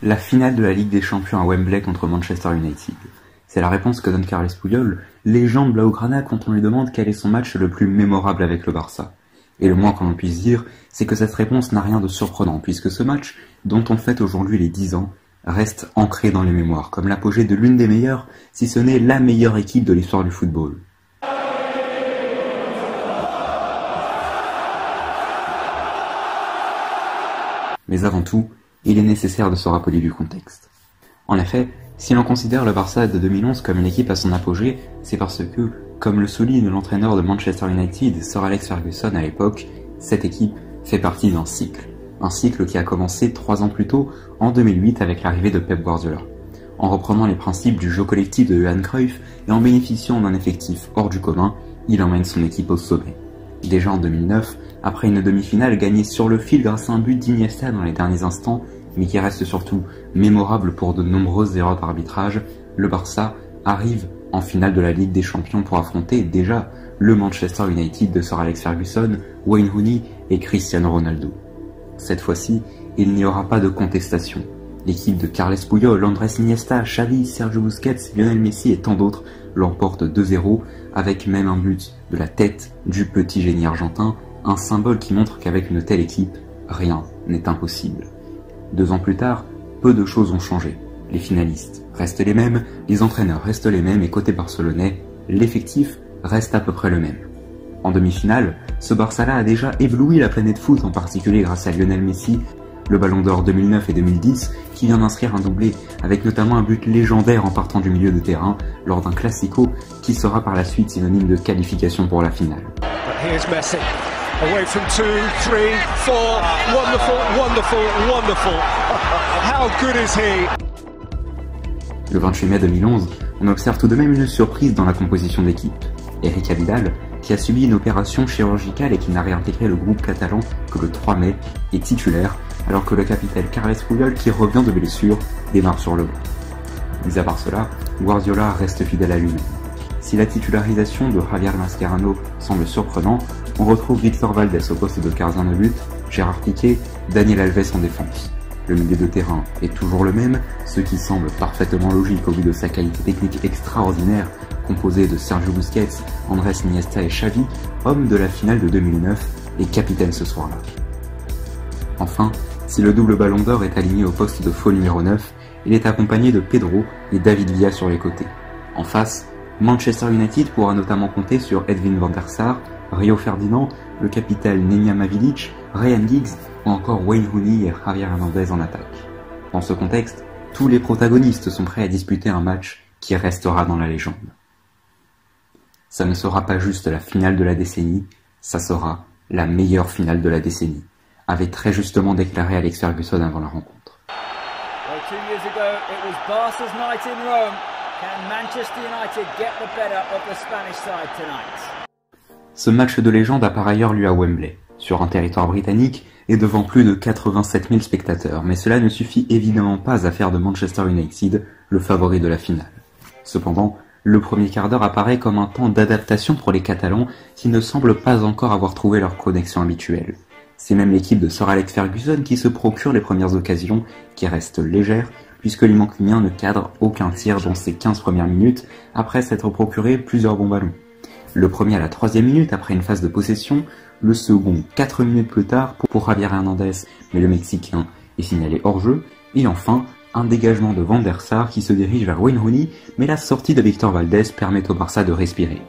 La finale de la Ligue des Champions à Wembley contre Manchester United. C'est la réponse que donne Carles Puyol, légende blaugrana, quand on lui demande quel est son match le plus mémorable avec le Barça. Et le moins qu'on puisse dire, c'est que cette réponse n'a rien de surprenant, puisque ce match, dont on fête aujourd'hui les 10 ans, reste ancré dans les mémoires, comme l'apogée de l'une des meilleures, si ce n'est la meilleure équipe de l'histoire du football. Mais avant tout, il est nécessaire de se rappeler du contexte. En effet, si l'on considère le Barça de 2011 comme une équipe à son apogée, c'est parce que, comme le souligne l'entraîneur de Manchester United, Sir Alex Ferguson à l'époque, cette équipe fait partie d'un cycle. Un cycle qui a commencé 3 ans plus tôt, en 2008, avec l'arrivée de Pep Guardiola. En reprenant les principes du jeu collectif de Johan Cruyff et en bénéficiant d'un effectif hors du commun, il emmène son équipe au sommet. Déjà en 2009, après une demi-finale gagnée sur le fil grâce à un but d'Iniesta dans les derniers instants, mais qui reste surtout mémorable pour de nombreuses erreurs d'arbitrage, le Barça arrive en finale de la Ligue des Champions pour affronter déjà le Manchester United de Sir Alex Ferguson, Wayne Rooney et Cristiano Ronaldo. Cette fois-ci, il n'y aura pas de contestation. L'équipe de Carles Puyol, Andrés Iniesta, Xavi, Sergio Busquets, Lionel Messi et tant d'autres l'emporte 2-0 avec même un but de la tête du petit génie argentin, un symbole qui montre qu'avec une telle équipe, rien n'est impossible. 2 ans plus tard, peu de choses ont changé. Les finalistes restent les mêmes, les entraîneurs restent les mêmes et côté barcelonais, l'effectif reste à peu près le même. En demi-finale, ce Barça-là a déjà ébloui la planète foot, en particulier grâce à Lionel Messi, le Ballon d'Or 2009 et 2010, qui vient d'inscrire un doublé, avec notamment un but légendaire en partant du milieu de terrain, lors d'un classico qui sera par la suite synonyme de qualification pour la finale. Away from 2, 3, 4, wonderful, wonderful, wonderful. How good is he? Le 28 mai 2011, on observe tout de même une surprise dans la composition d'équipe. Eric Abidal, qui a subi une opération chirurgicale et qui n'a réintégré le groupe catalan que le 3 mai, est titulaire, alors que le capitaine Carles Puyol, qui revient de blessure, démarre sur le banc. Mis à part cela, Guardiola reste fidèle à lui-même. Si la titularisation de Javier Mascherano semble surprenant, on retrouve Victor Valdés au poste de gardien de but, Gérard Piqué, Daniel Alves en défense. Le milieu de terrain est toujours le même, ce qui semble parfaitement logique au vu de sa qualité technique extraordinaire, composé de Sergio Busquets, Andrés Iniesta et Xavi, homme de la finale de 2009 et capitaine ce soir-là. Enfin, si le double ballon d'or est aligné au poste de faux numéro 9, il est accompagné de Pedro et David Villa sur les côtés. En face, Manchester United pourra notamment compter sur Edwin van der Sar, Rio Ferdinand, le capitaine Nemanja Milić, Ryan Giggs ou encore Wayne Rooney et Javier Hernandez en attaque. Dans ce contexte, tous les protagonistes sont prêts à disputer un match qui restera dans la légende. Ça ne sera pas juste la finale de la décennie, ça sera la meilleure finale de la décennie, avait très justement déclaré Alex Ferguson avant la rencontre. Well, 2 years ago, it was Barca's night in Rome. Can Manchester United get the better of the Spanish side tonight? Ce match de légende a par ailleurs lieu à Wembley, sur un territoire britannique et devant plus de 87 000 spectateurs, mais cela ne suffit évidemment pas à faire de Manchester United le favori de la finale. Cependant, le premier quart d'heure apparaît comme un temps d'adaptation pour les Catalans qui ne semblent pas encore avoir trouvé leur connexion habituelle. C'est même l'équipe de Sir Alex Ferguson qui se procure les premières occasions, qui restent légères, puisque l'Imancunien ne cadre aucun tir dans ses 15 premières minutes, après s'être procuré plusieurs bons ballons. Le premier à la 3e minute après une phase de possession, le second 4 minutes plus tard pour Javier Hernandez, mais le Mexicain est signalé hors jeu, et enfin un dégagement de Van der Sar qui se dirige vers Wayne Rooney, mais la sortie de Victor Valdés permet au Barça de respirer.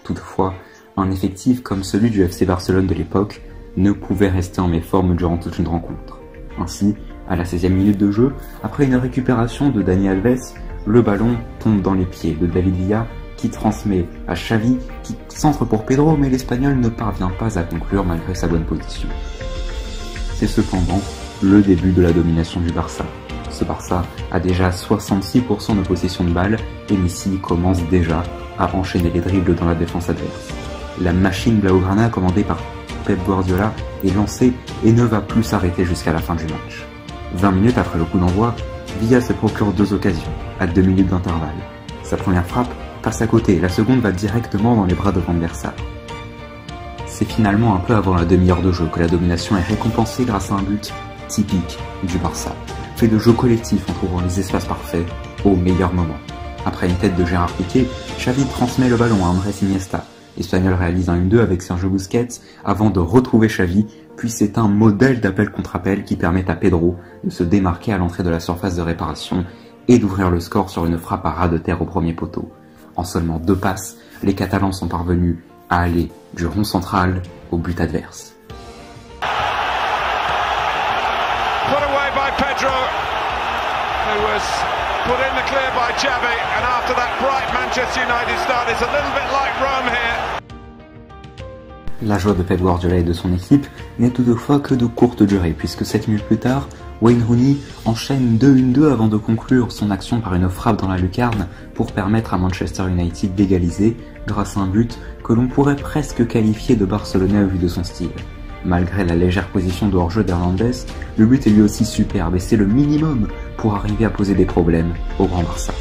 Toutefois, un effectif comme celui du FC Barcelone de l'époque ne pouvait rester en méforme durant toute une rencontre. Ainsi, à la 16e minute de jeu, après une récupération de Dani Alves, le ballon tombe dans les pieds de David Villa, qui transmet à Xavi, qui centre pour Pedro, mais l'Espagnol ne parvient pas à conclure malgré sa bonne position. C'est cependant le début de la domination du Barça. Ce Barça a déjà 66% de possession de balle et Messi commence déjà à enchaîner les dribbles dans la défense adverse. La machine blaugrana commandée par Pep Guardiola est lancée et ne va plus s'arrêter jusqu'à la fin du match. 20 minutes après le coup d'envoi, Villa se procure 2 occasions, à 2 minutes d'intervalle. Sa première frappe passe à côté, la seconde va directement dans les bras de Van der Sar. C'est finalement un peu avant la demi-heure de jeu que la domination est récompensée grâce à un but typique du Barça. fait de jeu collectif en trouvant les espaces parfaits au meilleur moment. Après une tête de Gérard Piqué, Xavi transmet le ballon à Andrés Iniesta. L'Espagnol réalise un 1-2 avec Sergio Busquets avant de retrouver Xavi, puis c'est un modèle d'appel contre appel qui permet à Pedro de se démarquer à l'entrée de la surface de réparation et d'ouvrir le score sur une frappe à ras de terre au premier poteau. En seulement 2 passes, les Catalans sont parvenus à aller du rond central au but adverse. Put away by Pedro, who was put in the clear by Xavi, and after that bright Manchester United start, it's a little bit like Rome here. La joie de Pep Guardiola et de son équipe n'est toutefois que de courte durée, puisque 7 minutes plus tard, Wayne Rooney enchaîne 2-1-2 avant de conclure son action par une frappe dans la lucarne pour permettre à Manchester United d'égaliser grâce à un but que l'on pourrait presque qualifier de barcelonais au vu de son style. Malgré la légère position de hors-jeu d'Hernandez, le but est lui aussi superbe et c'est le minimum pour arriver à poser des problèmes au Grand Barça.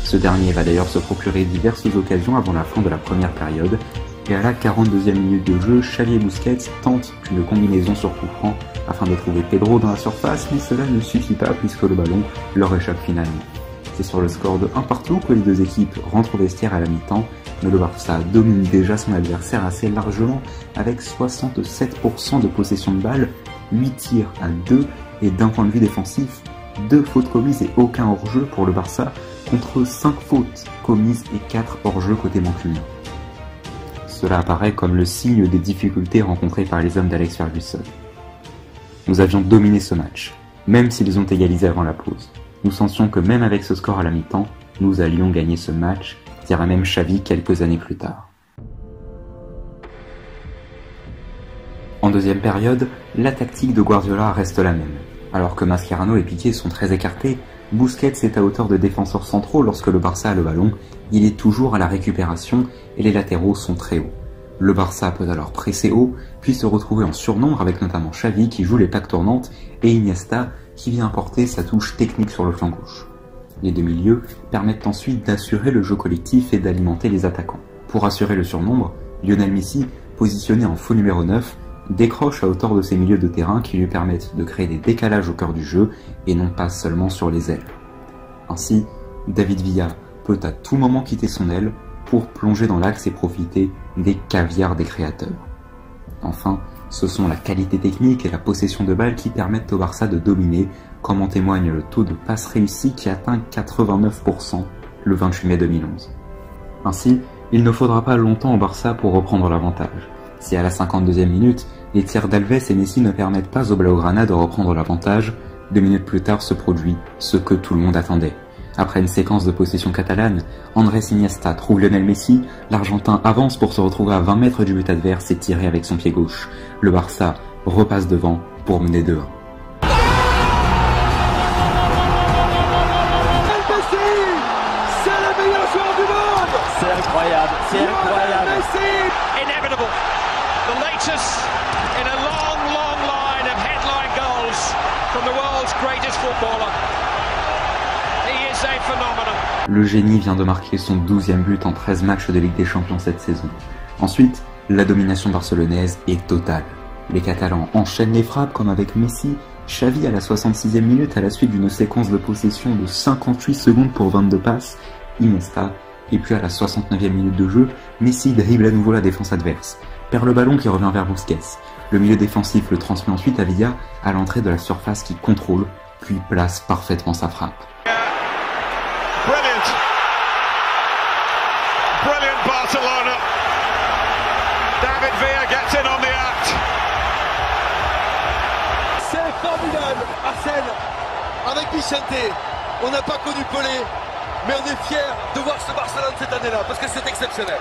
Ce dernier va d'ailleurs se procurer diverses occasions avant la fin de la première période, et à la 42e minute de jeu, Xavi et Busquets tentent une combinaison sur coup franc afin de trouver Pedro dans la surface, mais cela ne suffit pas puisque le ballon leur échappe finalement. C'est sur le score de 1-1 que les deux équipes rentrent au vestiaire à la mi-temps, mais le Barça domine déjà son adversaire assez largement avec 67% de possession de balle, 8 tirs à 2 et d'un point de vue défensif, 2 fautes commises et aucun hors-jeu pour le Barça contre 5 fautes commises et 4 hors-jeu côté mancunien. Cela apparaît comme le signe des difficultés rencontrées par les hommes d'Alex Ferguson. Nous avions dominé ce match, même s'ils ont égalisé avant la pause. Nous sentions que même avec ce score à la mi-temps, nous allions gagner ce match, dira même Xavi quelques années plus tard. En deuxième période, la tactique de Guardiola reste la même. Alors que Mascherano et Piqué sont très écartés, Busquets est à hauteur de défenseurs centraux lorsque le Barça a le ballon, il est toujours à la récupération et les latéraux sont très hauts. Le Barça peut alors presser haut, puis se retrouver en surnombre avec notamment Xavi qui joue les plaques tournantes et Iniesta qui vient apporter sa touche technique sur le flanc gauche. Les deux milieux permettent ensuite d'assurer le jeu collectif et d'alimenter les attaquants. Pour assurer le surnombre, Lionel Messi, positionné en faux numéro 9, décroche à hauteur de ses milieux de terrain qui lui permettent de créer des décalages au cœur du jeu et non pas seulement sur les ailes. Ainsi, David Villa peut à tout moment quitter son aile pour plonger dans l'axe et profiter des caviars des créateurs. Enfin, ce sont la qualité technique et la possession de balle qui permettent au Barça de dominer, comme en témoigne le taux de passes réussies qui atteint 89% le 28 mai 2011. Ainsi, il ne faudra pas longtemps au Barça pour reprendre l'avantage. Si à la 52e minute, les tirs d'Alves et Messi ne permettent pas au Blaugrana de reprendre l'avantage, 2 minutes plus tard se produit ce que tout le monde attendait. Après une séquence de possession catalane, Andrés Iniesta trouve Lionel Messi, l'Argentin avance pour se retrouver à 20 mètres du but adverse et tirer avec son pied gauche. Le Barça repasse devant pour mener 2-1. C'est incroyable, c'est incroyable. Inevitable. The latest in a long, long line of headline goals from the world's greatest footballer. He is a phenomenon. Le génie vient de marquer son 12e but en 13 matchs de Ligue des Champions cette saison. Ensuite, la domination barcelonaise est totale. Les Catalans enchaînent les frappes comme avec Messi, Xavi à la 66e minute à la suite d'une séquence de possession de 58 secondes pour 22 passes, Iniesta, et puis à la 69e minute de jeu, Messi dribble à nouveau la défense adverse, perd le ballon qui revient vers Busquets. Le milieu défensif le transmet ensuite à Villa à l'entrée de la surface qui contrôle, puis place parfaitement sa frappe. Brilliant. Brilliant Barcelona. David Villa gets in on the act. C'est formidable, Arsène. Avec Vicente, on n'a pas connu Pelé, mais on est fiers de voir ce Barcelone cette année-là, parce que c'est exceptionnel.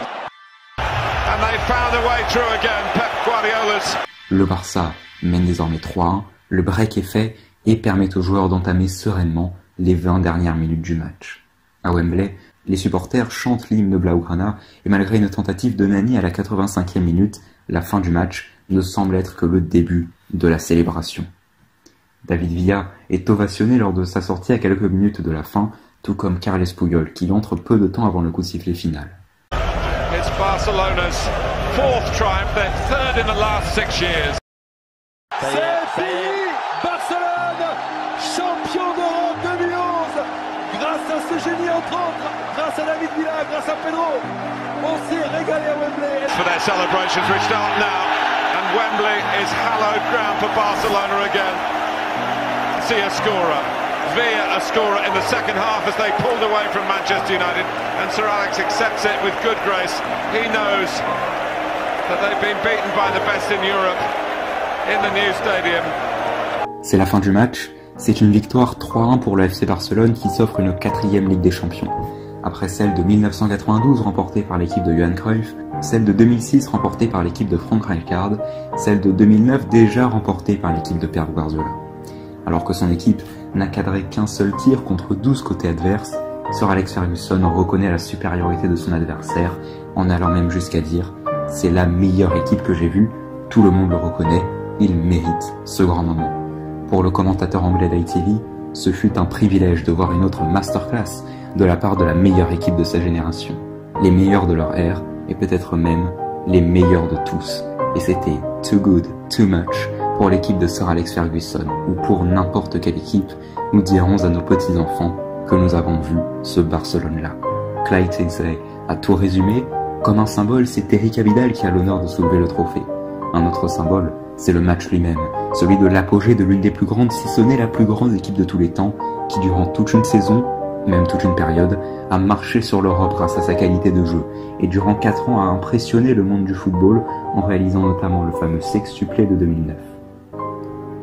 And they found a way through again, Pep Guardiola's. Le Barça mène désormais 3-1, le break est fait et permet aux joueurs d'entamer sereinement les 20 dernières minutes du match. À Wembley, les supporters chantent l'hymne Blaugrana et malgré une tentative de Nani à la 85e minute, la fin du match ne semble être que le début de la célébration. David Villa est ovationné lors de sa sortie à quelques minutes de la fin, tout comme Carles Puyol qui entre peu de temps avant le coup de sifflet final. It's Barcelona's fourth triumph, their third in the last 6 years. C'est fini, Barcelone, champion de ce génie entre autres, grâce à David Villa, grâce à Pedro. On s'est régalé à Wembley. For their celebrations which start now, and Wembley is hallowed ground for Barcelona again. See a scorer. Villa a scorer in the second half as they pulled away from Manchester United, and Sir Alex accepts it with good grace. He knows that they've been beaten by the best in Europe in the new stadium. C'est la fin du match, c'est une victoire 3-1 pour le FC Barcelone qui s'offre une 4e Ligue des Champions. Après celle de 1992 remportée par l'équipe de Johan Cruyff, celle de 2006 remportée par l'équipe de Frank Rijkaard, celle de 2009 déjà remportée par l'équipe de Pep Guardiola. Alors que son équipe n'a cadré qu'un seul tir contre 12 côtés adverses, Sir Alex Ferguson reconnaît la supériorité de son adversaire en allant même jusqu'à dire « C'est la meilleure équipe que j'ai vue, tout le monde le reconnaît, il mérite ce grand moment ». Pour le commentateur anglais d'ITV, ce fut un privilège de voir une autre masterclass de la part de la meilleure équipe de sa génération, les meilleurs de leur ère et peut-être même les meilleurs de tous. Et c'était too good, too much pour l'équipe de Sir Alex Ferguson ou pour n'importe quelle équipe, nous dirons à nos petits-enfants que nous avons vu ce Barcelone-là. Clyde Tinsley a tout résumé. Comme un symbole, c'est Eric Abidal qui a l'honneur de soulever le trophée. Un autre symbole, c'est le match lui-même, celui de l'apogée de l'une des plus grandes, si ce n'est la plus grande équipe de tous les temps, qui durant toute une saison, même toute une période, a marché sur l'Europe grâce à sa qualité de jeu, et durant 4 ans a impressionné le monde du football en réalisant notamment le fameux sextuplé de 2009.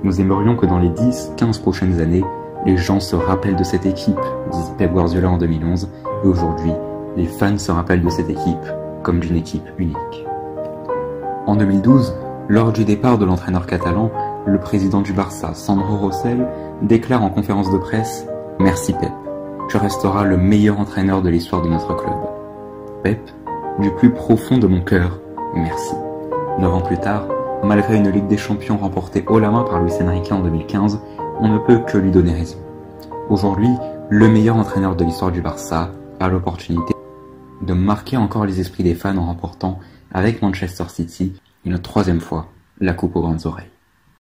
Nous aimerions que dans les 10-15 prochaines années, les gens se rappellent de cette équipe, disait Pep Guardiola en 2011, et aujourd'hui, les fans se rappellent de cette équipe comme d'une équipe unique. En 2012, lors du départ de l'entraîneur catalan, le président du Barça, Sandro Rosell, déclare en conférence de presse « Merci Pep, tu resteras le meilleur entraîneur de l'histoire de notre club. Pep, du plus profond de mon cœur, merci. » 9 ans plus tard, malgré une Ligue des Champions remportée haut la main par Luis Enrique en 2015, on ne peut que lui donner raison. Aujourd'hui, le meilleur entraîneur de l'histoire du Barça a l'opportunité de marquer encore les esprits des fans en remportant, avec Manchester City, une 3e fois, la coupe aux grandes oreilles.